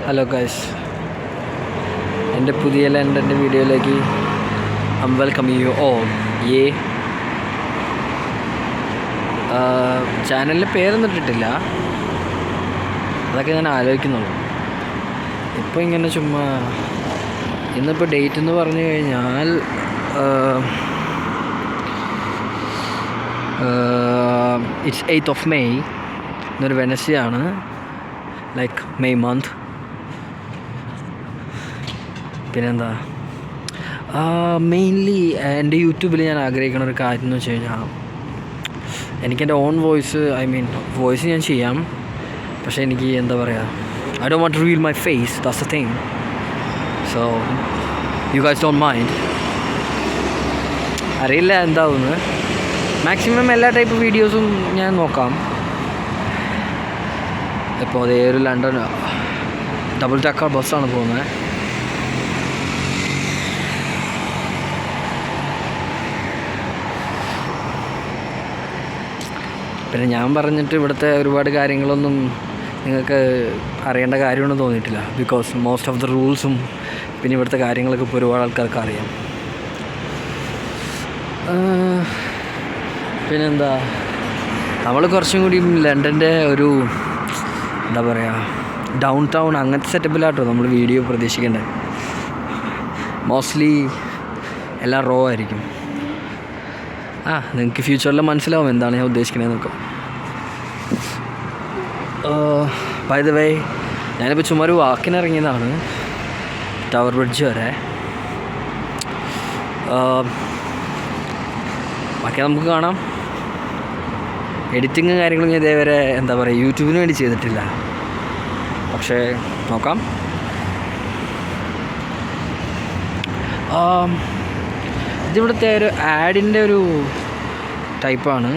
Hello guys, എൻ്റെ പുതിയ ലണ്ടൻ്റെ വീഡിയോയിലേക്ക് വെൽക്കം യു ഓൾ. ചാനലിൻ്റെ പേരൊന്നും ഇട്ടിട്ടില്ല, അതൊക്കെ ഞാൻ ആലോചിക്കുന്നുള്ളൂ. ഇപ്പോൾ ഇങ്ങനെ ചുമ്മാ ഇന്നിപ്പോൾ ഡേറ്റ് എന്ന് പറഞ്ഞു കഴിഞ്ഞാൽ ഇറ്റ്സ് 8th of May. ഇന്നൊരു വെനസ്ഡേ ആണ്, ലൈക്ക് മെയ് മന്ത്. പിന്നെന്താ, മെയിൻലി എൻ്റെ യൂട്യൂബിൽ ഞാൻ ആഗ്രഹിക്കുന്ന ഒരു കാര്യം എന്ന് വെച്ച് കഴിഞ്ഞാൽ എനിക്കെൻ്റെ ഓൺ വോയിസ് ഞാൻ ചെയ്യാം. പക്ഷേ എനിക്ക് എന്താ പറയുക, I don't want to reveal my face, that's the thing. So you guys don't mind. അറിയില്ല എന്താവുമെന്ന്. മാക്സിമം എല്ലാ ടൈപ്പ് വീഡിയോസും ഞാൻ നോക്കാം. ഇപ്പോൾ അതേ ഒരു ലണ്ടൻ ഡബിൾ ടക്കർ ബസ്സാണ് പോകുന്നത്. പിന്നെ ഞാൻ പറഞ്ഞിട്ട് ഇവിടുത്തെ ഒരുപാട് കാര്യങ്ങളൊന്നും നിങ്ങൾക്ക് അറിയേണ്ട കാര്യമൊന്നും തോന്നിയിട്ടില്ല. ബിക്കോസ് മോസ്റ്റ് ഓഫ് ദ റൂൾസും പിന്നെ ഇവിടുത്തെ കാര്യങ്ങളൊക്കെ ഇപ്പോൾ ഒരുപാട് ആൾക്കാർക്ക് അറിയാം. പിന്നെന്താ, നമ്മൾ കുറച്ചും കൂടി ലണ്ടൻ്റെ ഒരു എന്താ പറയുക, ഡൗൺ ടൗൺ അങ്ങനത്തെ സെറ്റപ്പിലാട്ടോ നമ്മൾ വീഡിയോ പ്രതീക്ഷിക്കേണ്ടത്. മോസ്റ്റ്ലി എല്ലാം റോ ആയിരിക്കും. നിങ്ങൾക്ക് ഫ്യൂച്ചറിൽ മനസ്സിലാവും എന്താണ് ഞാൻ ഉദ്ദേശിക്കണതെന്നൊക്കെ. ബൈ ദ വേ, ഞാനിപ്പോൾ ചുമ്മാ ഒരു വാക്കിനിറങ്ങിയതാണ് ടവർ ബ്രിഡ്ജ് വരെ. ബാക്കി നമുക്ക് കാണാം. എഡിറ്റിങ്ങും കാര്യങ്ങളും ഞാൻ ഇതേവരെ എന്താ പറയുക യൂട്യൂബിന് വേണ്ടി ചെയ്തിട്ടില്ല, പക്ഷേ നോക്കാം. ഇതിവിടുത്തെ ഒരു ആഡിൻ്റെ ഒരു ടൈപ്പാണ്.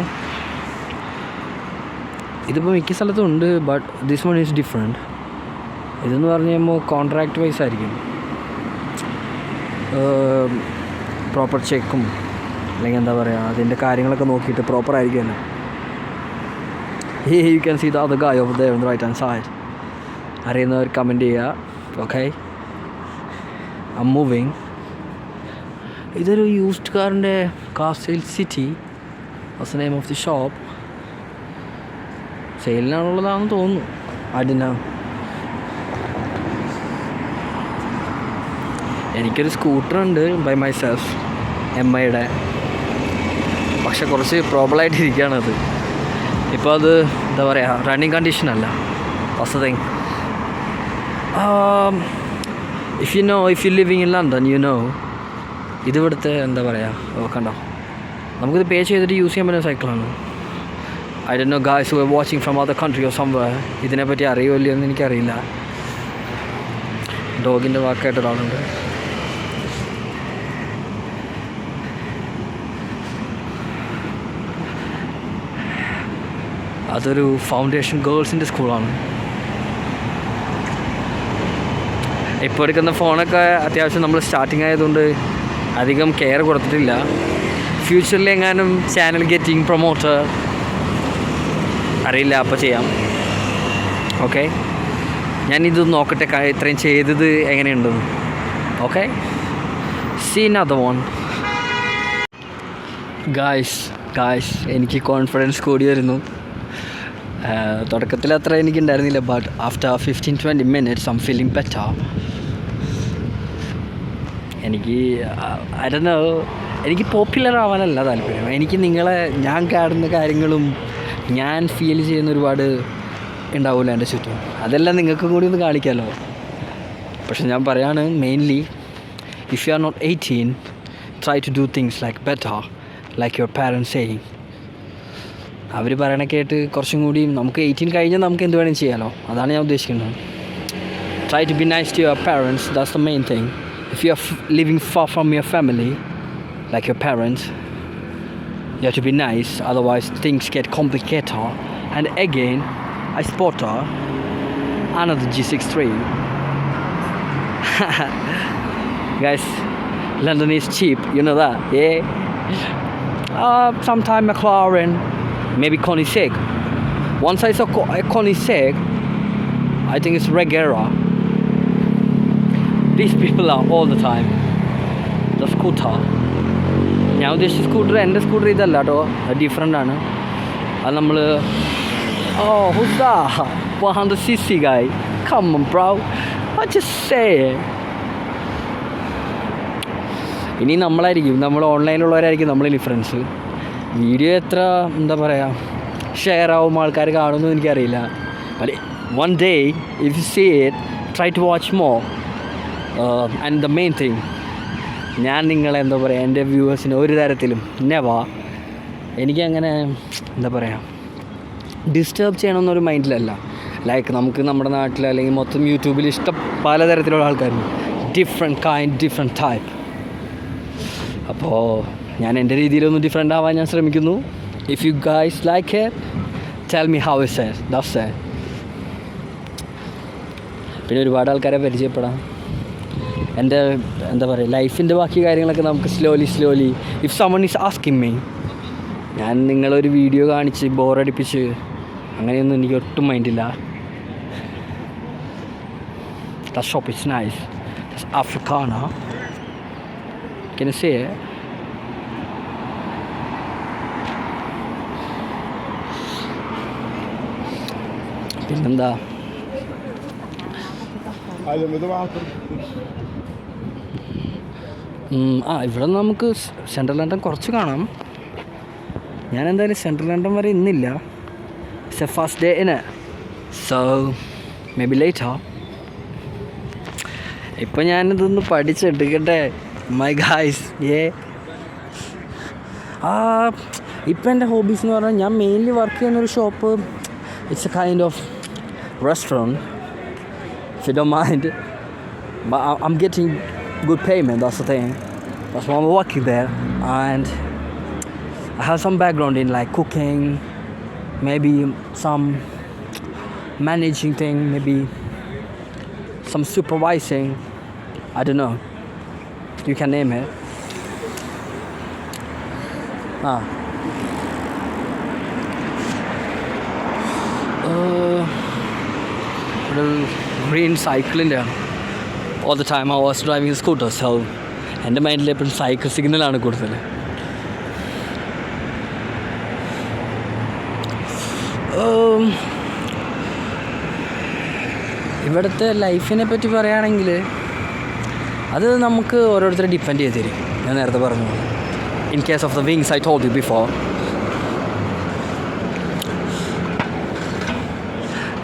ഇതിപ്പോൾ മിക്ക സ്ഥലത്തും ഉണ്ട്, but this one is different. ഇതെന്ന് പറഞ്ഞു കഴിയുമ്പോൾ കോൺട്രാക്റ്റ് വൈസ് ആയിരിക്കും. പ്രോപ്പർ ചെക്കും അല്ലെങ്കിൽ എന്താ പറയുക അതിൻ്റെ കാര്യങ്ങളൊക്കെ നോക്കിയിട്ട് പ്രോപ്പർ ആയിരിക്കുമല്ലോ. You can see the other guy over there on the right hand side. അറിയുന്നവർ കമൻറ്റ് ചെയ്യുക. Okay, I'm moving. ഇതൊരു യൂസ്ഡ് കാറിൻ്റെ car sale city. What's the name of the shop. സെയിലിനാണുള്ളതാണെന്ന് തോന്നുന്നു. അതിനാ എനിക്കൊരു സ്കൂട്ടറുണ്ട് ബൈ മൈസെൽഫ്, MIയുടെ. പക്ഷെ കുറച്ച് പ്രോബ്ലമായിട്ടിരിക്കുകയാണത് ഇപ്പോൾ. അത് എന്താ പറയുക റണ്ണിങ് കണ്ടീഷനല്ല. First thing, if you living in London you know ഇതിവിടുത്തെ എന്താ പറയുക, കണ്ടോ, നമുക്കിത് പേ ചെയ്തിട്ട് യൂസ് ചെയ്യാൻ പറ്റുന്ന സൈക്കിളാണ്. I don't know guys who are watching from other country or somewhere, ഇതിനെപ്പറ്റി അറിയുമല്ലോ എന്ന് എനിക്കറിയില്ല. ഡോഗിൻ്റെ വാക്കായിട്ട് ഒരാളുണ്ട്. അതൊരു ഫൗണ്ടേഷൻ ഗേൾസിൻ്റെ സ്കൂളാണ്. ഇപ്പോൾ എടുക്കുന്ന ഫോണൊക്കെ അത്യാവശ്യം നമ്മൾ സ്റ്റാർട്ടിങ് ആയതുകൊണ്ട് അധികം കെയർ കൊടുത്തിട്ടില്ല. ഫ്യൂച്ചറിൽ എങ്ങാനും ചാനൽ ഗെറ്റിംഗ് പ്രൊമോട്ടർ അറിയില്ല, അപ്പോൾ ചെയ്യാം. ഓക്കെ, ഞാനിത് നോക്കട്ടെ ഇത്രയും ചെയ്തത് എങ്ങനെയുണ്ടെന്ന്. Okay, see another one. Guys എനിക്ക് കോൺഫിഡൻസ് കൂടി വരുന്നു. തുടക്കത്തിൽ അത്ര എനിക്കുണ്ടായിരുന്നില്ല, but after 15-20 minutes I'm feeling better. എനിക്ക് പോപ്പുലർ ആവാനല്ല താല്പര്യം. എനിക്ക് ഞാൻ കാണുന്ന കാര്യങ്ങളും ഞാൻ ഫീൽ ചെയ്യുന്ന ഒരുപാട് ഉണ്ടാവില്ല എൻ്റെ ചുറ്റും. അതെല്ലാം നിങ്ങൾക്കും കൂടി ഒന്ന് കാണിക്കാമല്ലോ. പക്ഷെ ഞാൻ പറയാണ്, mainly if you are not 18 try to do things like better, like your parents saying. അവർ പറയണ കേട്ട് കുറച്ചും കൂടി നമുക്ക് 18 കഴിഞ്ഞാൽ നമുക്ക് എന്ത് വേണമെങ്കിലും ചെയ്യാമല്ലോ. അതാണ് ഞാൻ ഉദ്ദേശിക്കുന്നത്. Try to be nice to your parents, that's the main thing. If you are living far from your family like your parents, you have to be nice, otherwise things get complicated. And again I spot another G63. Guys, London is cheap, you know that, yeah. Sometime McLaren, maybe Koenigsegg. Once I saw a Koenigsegg, I think it's Regera. these people are all the time. The scooter, ഞാൻ ഉദ്ദേശിച്ച scooter എൻ്റെ scooter ഇതല്ല കേട്ടോ, അത് different ആണ്. അത് നമ്മൾ who's that 100cc guy, come on bro, I just say. ഇനി നമ്മളായിരിക്കും, നമ്മൾ ഓൺലൈനിലുള്ളവരായിരിക്കും നമ്മളിനി ഫ്രണ്ട്സ്. വീഡിയോ എത്ര എന്താ പറയുക ഷെയർ ആവും, ആൾക്കാർ കാണുമെന്ന് എനിക്കറിയില്ല. But one day if you see it, try to watch more. And the main thing, ഞാൻ നിങ്ങളെ എന്താ പറയുക, എൻ്റെ വ്യൂവേഴ്സിന് ഒരു തരത്തിലും എനിക്കങ്ങനെ എന്താ പറയുക ഡിസ്റ്റർബ് ചെയ്യണമെന്നൊരു മൈൻഡിലല്ല. ലൈക്ക് നമുക്ക് നമ്മുടെ നാട്ടിൽ അല്ലെങ്കിൽ മൊത്തം യൂട്യൂബിൽ പലതരത്തിലുള്ള ആൾക്കാരുണ്ട്, ഡിഫറെൻറ്റ് ടൈപ്പ്. അപ്പോൾ ഞാൻ എൻ്റെ രീതിയിലൊന്ന് ഡിഫറെൻ്റ് ആവാൻ ഞാൻ ശ്രമിക്കുന്നു. If you guys like it, tell me how is it, that's it. പിന്നെ ഒരുപാട് ആൾക്കാരെ പരിചയപ്പെടാം. എൻ്റെ എന്താ പറയുക ലൈഫിൻ്റെ ബാക്കി കാര്യങ്ങളൊക്കെ നമുക്ക് slowly if someone is asking me, ഞാൻ നിങ്ങളൊരു വീഡിയോ കാണിച്ച് ബോറടിപ്പിച്ച് അങ്ങനെയൊന്നും എനിക്ക് ഒട്ടും മൈൻഡില്ല. That shop is nice. It's Africana. Can you see it? പിന്നെന്താ ഇവിടെ നമുക്ക് സെൻട്രൽ ലണ്ടൻ കുറച്ച് കാണാം. ഞാൻ എന്തായാലും സെൻട്രൽ ലണ്ടൻ വരെ ഇന്നില്ല. It's the first day in it, so maybe later. ഇപ്പം ഞാനിതൊന്ന് പഠിച്ചെടുക്കട്ടെ മൈ ഗായ്സ്. ഇപ്പം എൻ്റെ ഹോബീസ് എന്ന് പറഞ്ഞാൽ ഞാൻ മെയിൻലി വർക്ക് ചെയ്യുന്നൊരു shop. It's A kind of restaurant, if you don't mind, but I'm getting good payment, that's the thing. That's why I'm working there, and I have some background in like cooking, maybe some managing thing, maybe some supervising, I don't know, you can name it. Green cycling all the time I was driving a scooter, so എൻ്റെ മൈൻഡിൽ എപ്പോഴും cycle സിഗ്നലാണ് കൂടുതൽ. ഇവിടുത്തെ ലൈഫിനെ പറ്റി പറയുകയാണെങ്കിൽ അത് നമുക്ക് ഓരോരുത്തരെ ഡിപ്പെൻഡ് ചെയ്തിരിക്കും. ഞാൻ നേരത്തെ പറഞ്ഞു, in case of the wings I told you before,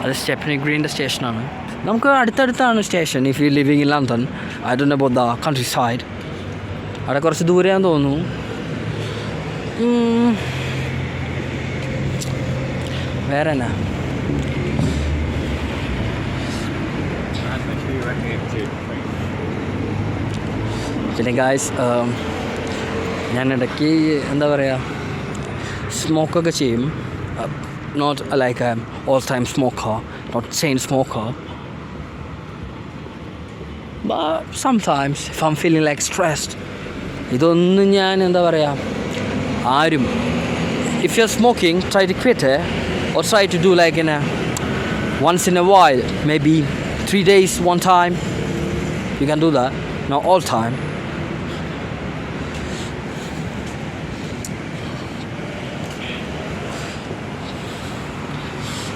അത് സ്റ്റെപ്നി ഗ്രീൻ്റെ സ്റ്റേഷനാണ്. നമുക്ക് അടുത്തടുത്താണ് station. If you living in London, I don't know about the countryside, അവിടെ കുറച്ച് ദൂരെയാണെന്ന് തോന്നുന്നു. വേറെ എന്നാ പിന്നെ ഗായ്സ്, ഞാൻ ഇടയ്ക്ക് എന്താ പറയുക സ്മോക്കൊക്കെ ചെയ്യും. Not like I am all time smoker, not chain smoker, but sometimes if I'm feeling like stressed, ഇതൊന്നും ഞാൻ എന്താ പറയുക ആരും, if you're smoking, try to quit it, or try to do like in a once in a while, maybe 3 days one time, you can do that, not all time.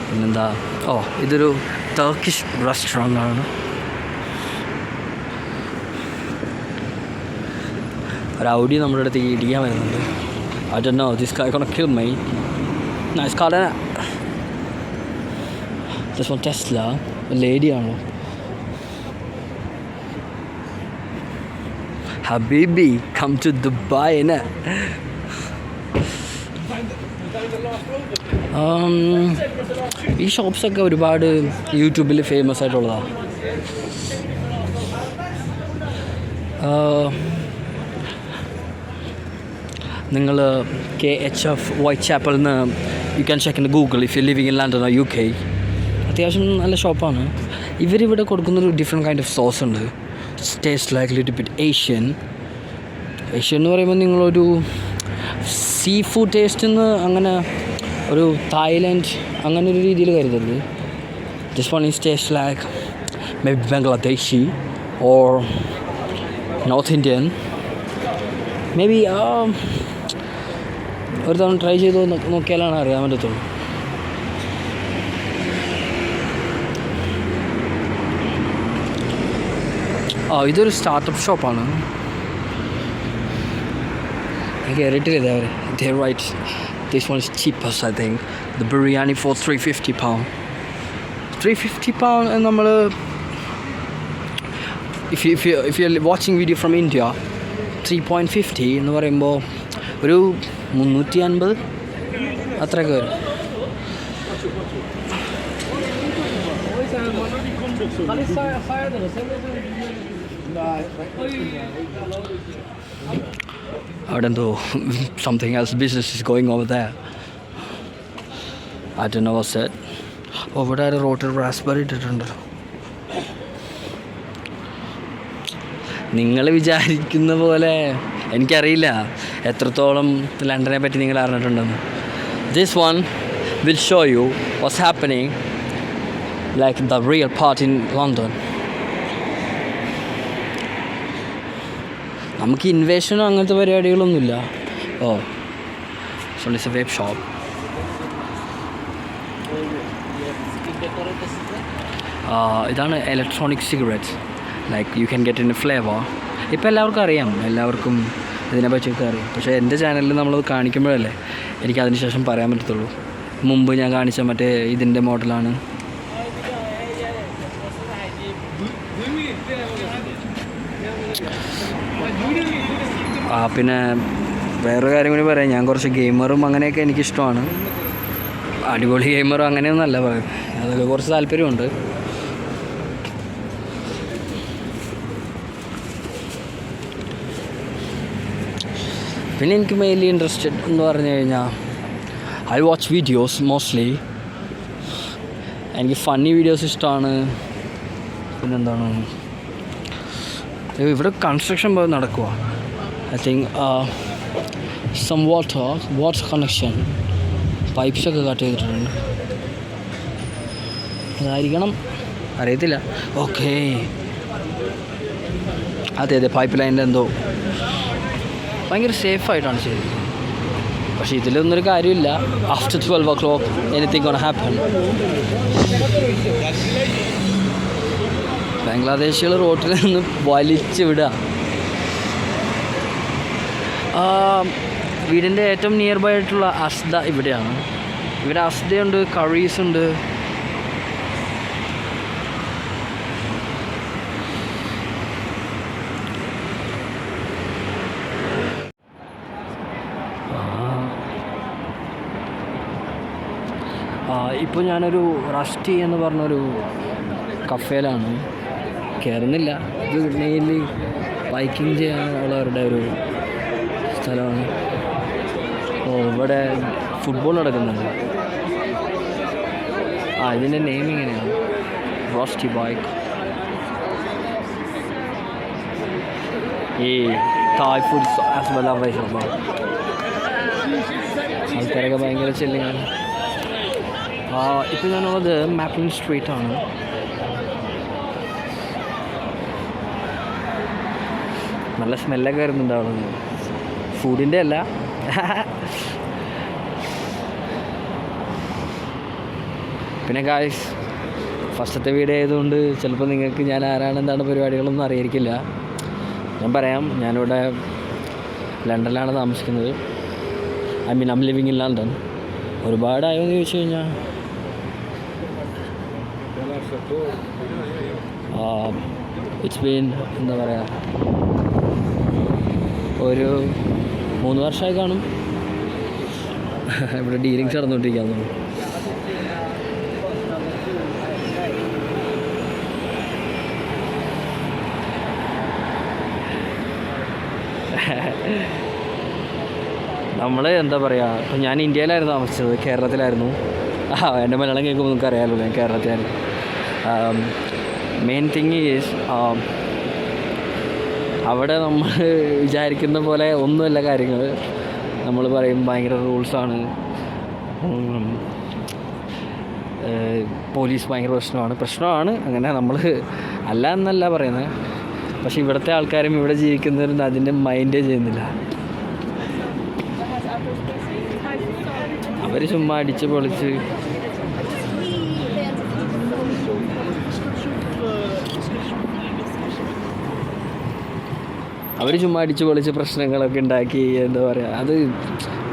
പിന്നെന്താ, ഇതൊരു Turkish restaurant ആണ്. ഒരു Audi നമ്മുടെ അടുത്തേക്ക് ഇടിക്കാൻ വരുന്നുണ്ട്. I don't know, this guy gonna kill me. Nice car, isn't it? This one Tesla, a lady ആണോ. Habibi, come to Dubai, innit? ഈ ഷോപ്സൊക്കെ ഒരുപാട് യൂട്യൂബിൽ ഫേമസ് ആയിട്ടുള്ളതാണ്. നിങ്ങൾ KHF വൈറ്റ് ചാപ്പലിൽ നിന്ന് you can check in Google if you living in London or UK. അത്യാവശ്യം നല്ല ഷോപ്പാണ്. ഇവരിവിടെ കൊടുക്കുന്നൊരു ഡിഫറെൻറ്റ് കൈൻഡ് ഓഫ് സോസ് ഉണ്ട്. Taste like little bit Asian എന്ന് പറയുമ്പോൾ നിങ്ങളൊരു സീ ഫുഡ് ടേസ്റ്റ് എന്ന് അങ്ങനെ ഒരു തായ്ലൻഡ് അങ്ങനെ ഒരു രീതിയിൽ കരുതരുത്. This one is taste like may be Bangladeshi. or North Indian. Maybe ഒരു തവണ ട്രൈ ചെയ്ത് നോക്കിയാലാണ് അറിയാൻ പറ്റത്തുള്ളൂ. ഇതൊരു സ്റ്റാർട്ടപ്പ് ഷോപ്പാണ്. കയറിയിട്ടില്ല ഇതേവരെ. They write this one is cheapest I think. The biryani for £350. £350 and നമ്മൾ if you're watching video from India 3.50 എന്ന് പറയുമ്പോൾ ഒരു 350 അത്രയൊക്കെ വരും. അവിടെ എന്തോ something else business is going over there. I don't know what's that. ഇവിടെ ഒരു റോട്ടിൽ റാസ്ബെറി ഇട്ടിട്ടുണ്ട്. നിങ്ങൾ വിചാരിക്കുന്ന പോലെ എനിക്കറിയില്ല എത്രത്തോളം ലണ്ടനെ പറ്റി നിങ്ങൾ അറിഞ്ഞിട്ടുണ്ടെന്ന്. This one will show you what's happening like the real part in London. നമുക്ക് ഇൻവേഷനോ അങ്ങനത്തെ പരിപാടികളൊന്നുമില്ല. So it's a vape shop. ഇതാണ് electronic cigarettes. Like you can get in A flavour. ഇപ്പോൾ എല്ലാവർക്കും അറിയാം, എല്ലാവർക്കും ഇതിനെ പറ്റിയൊക്കെ അറിയാം. പക്ഷേ എൻ്റെ ചാനലിൽ നമ്മളത് കാണിക്കുമ്പോഴല്ലേ എനിക്കതിന് ശേഷം പറയാൻ പറ്റത്തുള്ളൂ. മുമ്പ് ഞാൻ കാണിച്ച മറ്റേ ഇതിൻ്റെ മോഡലാണ്. പിന്നെ വേറൊരു കാര്യം കൂടി പറയാം, ഞാൻ കുറച്ച് ഗെയിമറും അങ്ങനെയൊക്കെ എനിക്കിഷ്ടമാണ്. അടിപൊളി ഗെയിമറും അങ്ങനെയൊന്നുമല്ല പറയും, അതൊക്കെ കുറച്ച് താല്പര്യമുണ്ട്. പിന്നെ എനിക്ക് മെയിൻലി ഇൻട്രസ്റ്റഡ് എന്ന് പറഞ്ഞു കഴിഞ്ഞാൽ ഐ വാച്ച് വീഡിയോസ് മോസ്റ്റ്ലി. എനിക്ക് ഫണ്ണി വീഡിയോസ് ഇഷ്ടമാണ്. പിന്നെന്താണ്, ഇവിടെ കൺസ്ട്രക്ഷൻ പോയി നടക്കുക. I think some water connection പൈപ്സൊക്കെ കട്ട് ചെയ്തിട്ടുണ്ട്. അതായിരിക്കണം, അറിയത്തില്ല. ഓക്കേ, അതെ പൈപ്പ് ലൈനിൻ്റെ എന്തോ ഭയങ്കര സേഫായിട്ടാണ് ചെയ്തത്. പക്ഷേ ഇതിലൊന്നൊരു കാര്യമില്ല. After 12 o'clock anything gonna happen. ബംഗ്ലാദേശികൾ റോട്ടിൽ നിന്ന് വലിച്ചു വിടുക. വീടിൻ്റെ ഏറ്റവും നിയർ ബൈ ആയിട്ടുള്ള അസ്ദ ഇവിടെയാണ്. ഇവിടെ അസ്ദയുണ്ട്, കറീസ് ഉണ്ട്. ഇപ്പോൾ ഞാനൊരു റസ്റ്റി എന്ന് പറഞ്ഞൊരു കഫേയിലാണ്. കയറുന്നില്ല, ഇത് മെയിൻലി ബൈക്കിങ് ചെയ്യാനുള്ളവരുടെ ഒരു സ്ഥലമാണ്. ഇവിടെ ഫുട്ബോൾ നടക്കുന്നുണ്ട്. ഇതിൻ്റെ നെയിം ഇങ്ങനെയാണ്, റോസ്റ്റി ബൈക്ക്. ഈ തായ് ഫുഡ്സ് ആസ് വെൽ അവൈലബിൾ. ആൾക്കാരൊക്കെ ഭയങ്കര ചെല്ലിങ്ങാണ്. ഇപ്പോൾ ഞാനുള്ളത് മാപ്പിംഗ് സ്ട്രീറ്റാണ്. നല്ല സ്മെല്ലൊക്കെ വരുന്നുണ്ട് അവിടെ നിന്ന്. ഫുഡിൻ്റെ അല്ല. പിന്നെ ഗായ്സ്, ഫസ്റ്റത്തെ വീഡിയോ ആയതുകൊണ്ട് ചിലപ്പോൾ നിങ്ങൾക്ക് ഞാൻ ആരാണ് എന്താണ് പരിപാടികളൊന്നും അറിയിരിക്കില്ല. ഞാൻ പറയാം, ഞാനിവിടെ ലണ്ടനിലാണ് താമസിക്കുന്നത്. I mean I'm living in London. ഒരുപാടായോ എന്ന് ചോദിച്ചു കഴിഞ്ഞാൽ ഇറ്റ്സ് ബീൻ എന്താ പറയുക, ഒരു 3 വർഷമായി കാണും. ഇവിടെ ഡീലിങ്സ് നടന്നുകൊണ്ടിരിക്കുകയെന്നു. നമ്മൾ എന്താ പറയുക, ഇപ്പം ഞാൻ ഇന്ത്യയിലായിരുന്നു താമസിച്ചത്, കേരളത്തിലായിരുന്നു. എൻ്റെ മലയാളം കേൾക്കുമ്പോൾ നിങ്ങൾക്ക് അറിയാമല്ലോ, ഞാൻ കേരളത്തിലായിരുന്നു. മെയിൻ തിങ് ഈസ് അവിടെ നമ്മൾ വിചാരിക്കുന്ന പോലെ ഒന്നുമല്ല കാര്യങ്ങൾ. നമ്മൾ പറയും ഭയങ്കര റൂൾസാണ്, പോലീസ് ഭയങ്കര പ്രശ്നമാണ്. അങ്ങനെ നമ്മൾ അല്ല എന്നല്ല പറയുന്നത്, പക്ഷെ ഇവിടുത്തെ ആൾക്കാരും ഇവിടെ ജീവിക്കുന്നവരും അതിൻ്റെ മൈൻഡേ ചെയ്യുന്നില്ല. അവർ ചുമ്മാ അടിച്ച് പൊളിച്ച് പ്രശ്നങ്ങളൊക്കെ ഉണ്ടാക്കി, എന്താ പറയുക, അത്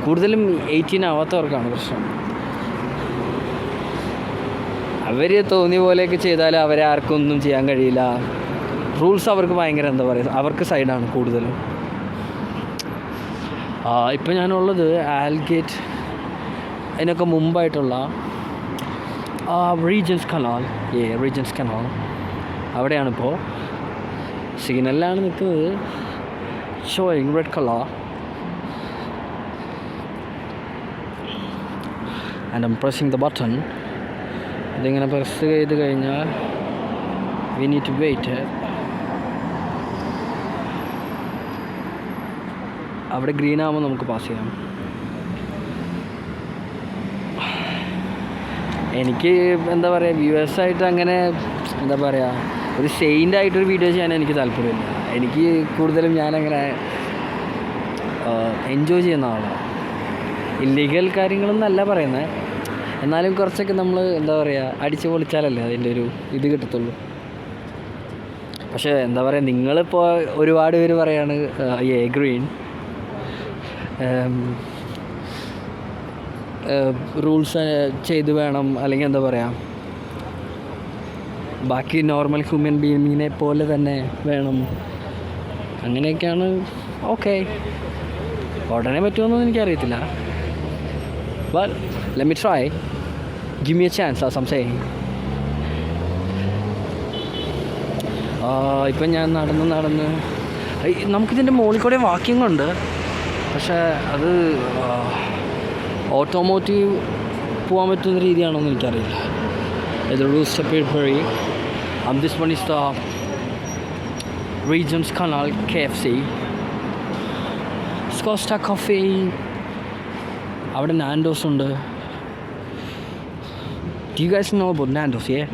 കൂടുതലും 18 ആവാത്തവർക്കാണ് പ്രശ്നം. അവർ തോന്നിയ പോലെയൊക്കെ ചെയ്താൽ അവരെ ആർക്കും ഒന്നും ചെയ്യാൻ കഴിയില്ല. റൂൾസ് അവർക്ക് ഭയങ്കര, എന്താ പറയുക, അവർക്ക് സൈഡാണ് കൂടുതലും. ഇപ്പം ഞാനുള്ളത് ആൽഗേറ്റ്, അതിനൊക്കെ മുമ്പായിട്ടുള്ള റീജൻസ് കനാൽ അവിടെയാണിപ്പോൾ. സിഗ്നലിലാണ് നിൽക്കുന്നത്, showing red colour. And I'm pressing the button. ഇതിങ്ങനെ പ്രസ് ചെയ്ത് കഴിഞ്ഞാൽ വി നീഡ് ടു വെയിറ്റ്. അവിടെ ഗ്രീൻ ആകുമ്പോൾ നമുക്ക് പാസ് ചെയ്യാം. എനിക്ക് എന്താ പറയുക, വ്യൂവേഴ്സായിട്ട് അങ്ങനെ, എന്താ പറയുക, ഒരു സെയിൻ്റായിട്ടൊരു വീഡിയോ ചെയ്യാൻ എനിക്ക് താല്പര്യമില്ല. എനിക്ക് കൂടുതലും ഞാനങ്ങനെ എൻജോയ് ചെയ്യുന്ന ആളാണ്. ഇല്ലീഗൽ കാര്യങ്ങളൊന്നല്ല പറയുന്നത്, എന്നാലും കുറച്ചൊക്കെ നമ്മൾ, എന്താ പറയുക, അടിച്ച് പൊളിച്ചാലല്ലേ അതിൻ്റെ ഒരു ഇത് കിട്ടത്തുള്ളൂ. പക്ഷേ എന്താ പറയുക, നിങ്ങളിപ്പോൾ ഒരുപാട് പേര് പറയാണ് ഗ്രീൻ റൂൾസ് ചെയ്ത് വേണം, അല്ലെങ്കിൽ എന്താ പറയുക, ബാക്കി നോർമൽ ഹ്യൂമൻ ബീയിങ്ങിനെ പോലെ തന്നെ വേണം, അങ്ങനെയൊക്കെയാണ്. ഓക്കെ, ഉടനെ പറ്റുമെന്നൊന്നും എനിക്കറിയത്തില്ല. But let me try, give me a chance, ആ സംശയം. ഇപ്പം ഞാൻ നടന്ന് നമുക്കിതിൻ്റെ മുകളിൽ കൂടെ വാക്കിംഗ് ഉണ്ട്. പക്ഷേ അത് ഓട്ടോമോട്ടീവ് പോകാൻ പറ്റുന്ന രീതിയാണോ എന്ന് എനിക്കറിയില്ല. ഇത് റൂസ്റ്റർ പിൽബറി. This one is the Regents Canal KFC. Costa coffee. അവിടെ നാൻഡോസ് ഉണ്ട്. Do you guys know about Nando's? Yeah.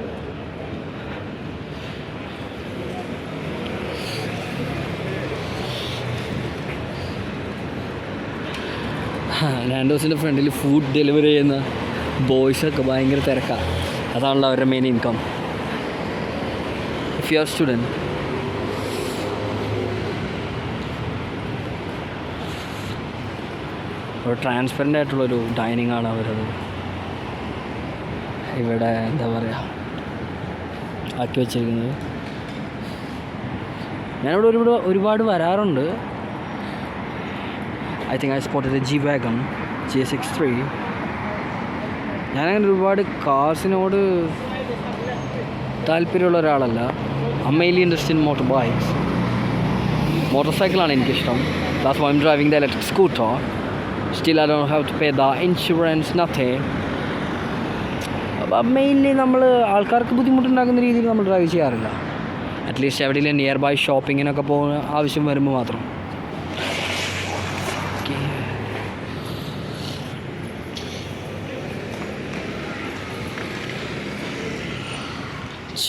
നാൻഡോസിൻ്റെ ഫ്രണ്ടിൽ ഫുഡ് ഡെലിവറി ചെയ്യുന്ന ബോയ്സൊക്കെ ഭയങ്കര തിരക്കാണ്. അതാണല്ലോ അവരുടെ main income. If you R student, ഒരു ട്രാൻസ്പെറൻ്റ് ആയിട്ടുള്ളൊരു ഡൈനിങ് ആണ് അവരത് ഇവിടെ, എന്താ പറയുക, ആക്കി വെച്ചിരിക്കുന്നത്. ഞാനിവിടെ ഒരുപാട് വരാറുണ്ട്. I think I spotted a G-Wagon, GSX-3. ഞാനങ്ങനെ ഒരുപാട് കാർസിനോട് താല്പര്യമുള്ള ഒരാളല്ല. I'm mainly interested in motorbikes. Motor എനിക്കിഷ്ടം. That's why I'm driving the electric scooter. Still I don't have to pay the insurance, nothing. അപ്പോൾ മെയിൻലി നമ്മൾ ആൾക്കാർക്ക് ബുദ്ധിമുട്ടുണ്ടാക്കുന്ന രീതിയിൽ നമ്മൾ ഡ്രൈവ് ചെയ്യാറില്ല. അറ്റ്ലീസ്റ്റ് എവിടെയെങ്കിലും നിയർ ബൈ ഷോപ്പിങ്ങിനൊക്കെ പോകുന്ന ആവശ്യം വരുമ്പോൾ മാത്രം.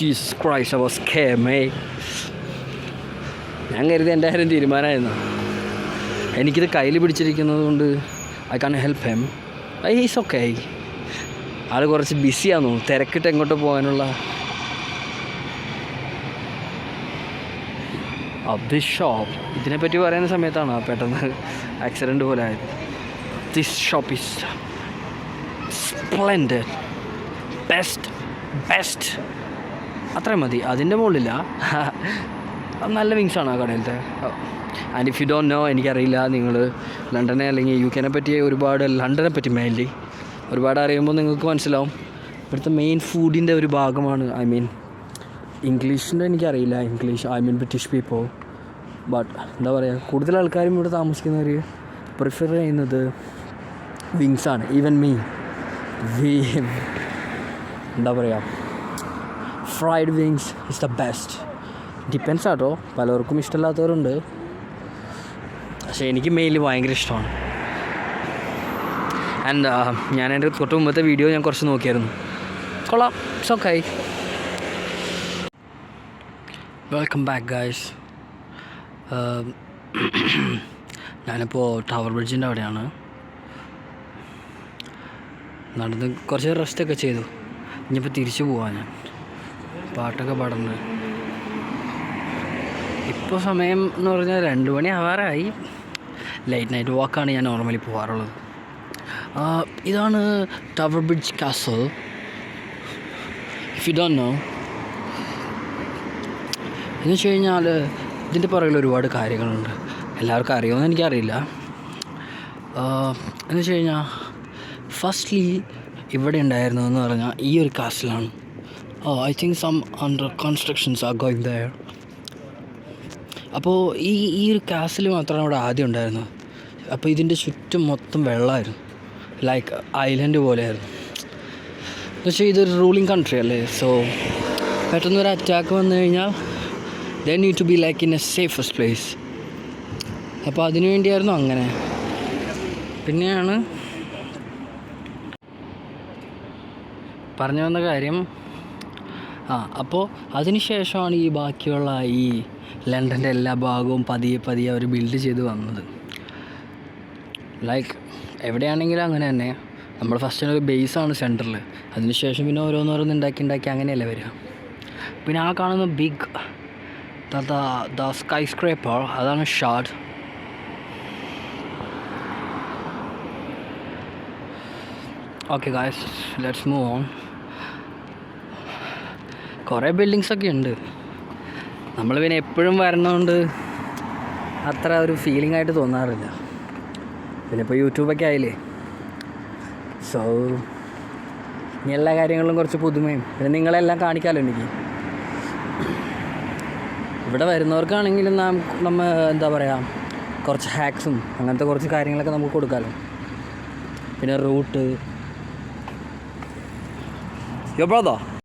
Jesus Christ, I was scared, mate. ഞാൻ കരുതി എൻ്റെ കാര്യം തീരുമാനമായിരുന്നു. എനിക്കിത് കയ്യിൽ പിടിച്ചിരിക്കുന്നത് കൊണ്ട് I can help him. Is okay. ആൾ കുറച്ച് ബിസിയാന്നു, തിരക്കിട്ട് എങ്ങോട്ട് പോകാനുള്ള. ദിസ് ഷോപ്പ്, ഇതിനെപ്പറ്റി പറയുന്ന സമയത്താണ് പെട്ടെന്ന് ആക്സിഡൻറ്റ് പോലെ ആയത്. This shop is splendid, best അത്രയും മതി. അതിൻ്റെ മുകളിലില്ല. നല്ല വിങ്സാണ് ആ കടയിലത്തെ. And if you don't know, എനിക്കറിയില്ല നിങ്ങൾ ലണ്ടനെ അല്ലെങ്കിൽ UK പറ്റി ലണ്ടനെ പറ്റി മെയിൻലി ഒരുപാട് അറിയുമ്പോൾ നിങ്ങൾക്ക് മനസ്സിലാവും. ഇവിടുത്തെ മെയിൻ ഫുഡിൻ്റെ ഒരു ഭാഗമാണ്. ഇംഗ്ലീഷിൻ്റെ എനിക്കറിയില്ല. British people. ബട്ട് എന്താ പറയുക, കൂടുതൽ ആൾക്കാരും ഇവിടെ താമസിക്കുന്നവർ പ്രിഫർ ചെയ്യുന്നത് വിങ്സാണ്. Even me. എന്താ പറയുക, fried wings is the best. Depends ആട്ടോ, പലർക്കും ഇഷ്ടമില്ലാത്തവരുണ്ട്. പക്ഷേ എനിക്ക് മെയിൻലി ഭയങ്കര ഇഷ്ടമാണ്. ആൻഡ് ഞാൻ എൻ്റെ തൊട്ട് മുമ്പത്തെ വീഡിയോ ഞാൻ കുറച്ച് നോക്കിയായിരുന്നു. It's okay. Welcome back, guys. ഞാനിപ്പോൾ ടവർ ബ്രിഡ്ജിൻ്റെ അവിടെയാണ്. നടന്ന് കുറച്ച് റെസ്റ്റൊക്കെ ചെയ്തു. ഇനിയിപ്പോൾ തിരിച്ചു പോവാൻ ഞാൻ പാട്ടൊക്കെ പാടുന്നത്. ഇപ്പോൾ സമയം എന്ന് പറഞ്ഞാൽ 2 മണി ആവാറായി. ലൈറ്റ് നൈറ്റ് വാക്കാണ് ഞാൻ നോർമലി പോകാറുള്ളത്. ഇതാണ് tower bridge castle. If you don't no, എന്ന് വെച്ച് കഴിഞ്ഞാൽ ഇതിൻ്റെ പുറകിൽ ഒരുപാട് കാര്യങ്ങളുണ്ട്. എല്ലാവർക്കും അറിയുമെന്ന് എനിക്കറിയില്ല. എന്ന് വെച്ച് കഴിഞ്ഞാൽ ഫസ്റ്റ്ലി ഇവിടെ ഉണ്ടായിരുന്നതെന്ന് പറഞ്ഞാൽ ഈ ഒരു കാസിലാണ്. I think some under constructions are going there. അപ്പോൾ ഈ ഒരു കാസിൽ മാത്രമാണ് ഇവിടെ ആദ്യം ഉണ്ടായിരുന്നത്. അപ്പോൾ ഇതിൻ്റെ ചുറ്റും മൊത്തം വെള്ളമായിരുന്നു, ലൈക്ക് ഐലൻഡ് പോലെയായിരുന്നു. എന്ന് വെച്ചാൽ ഇതൊരു റൂളിങ് കൺട്രി അല്ലേ. സോ പെട്ടെന്നൊരു അറ്റാക്ക് വന്നു കഴിഞ്ഞാൽ they need to be like in a safest place. അപ്പോൾ അതിനു വേണ്ടിയായിരുന്നു അങ്ങനെ. പിന്നെയാണ് പറഞ്ഞു വന്ന കാര്യം. അപ്പോൾ അതിന് ശേഷമാണ് ഈ ബാക്കിയുള്ള ഈ ലണ്ടൻ്റെ എല്ലാ ഭാഗവും പതിയെ അവർ ബിൽഡ് ചെയ്ത് വന്നത്. ലൈക്ക് എവിടെയാണെങ്കിലും അങ്ങനെ തന്നെ. നമ്മൾ ഫസ്റ്റ് ഒരു ബേസാണ് സെൻറ്ററിൽ, അതിനുശേഷം പിന്നെ ഓരോന്നോരോന്ന് ഉണ്ടാക്കി അങ്ങനെയല്ലേ വരിക. പിന്നെ ആ കാണുന്ന ബിഗ് ദ സ്കൈ സ്ക്രേപ്പർ, അതാണ് shard. Okay guys, let's move on. കുറേ ബിൽഡിങ്സൊക്കെ ഉണ്ട്. നമ്മൾ പിന്നെ എപ്പോഴും വരണോണ്ട് അത്ര ഒരു ഫീലിംഗ് ആയിട്ട് തോന്നാറില്ല. പിന്നെ ഇപ്പോൾ യൂട്യൂബൊക്കെ ആയില്ലേ, സോ ഇനി എല്ലാ കാര്യങ്ങളിലും കുറച്ച് പുതുമയും പിന്നെ നിങ്ങളെല്ലാം കാണിക്കാമല്ലോ എനിക്ക്. ഇവിടെ വരുന്നവർക്കാണെങ്കിലും നമ്മൾ എന്താ പറയുക, കുറച്ച് ഹാക്സും അങ്ങനത്തെ കുറച്ച് കാര്യങ്ങളൊക്കെ നമുക്ക് കൊടുക്കാമല്ലോ. പിന്നെ റൂട്ട് യോ ബ്രദർ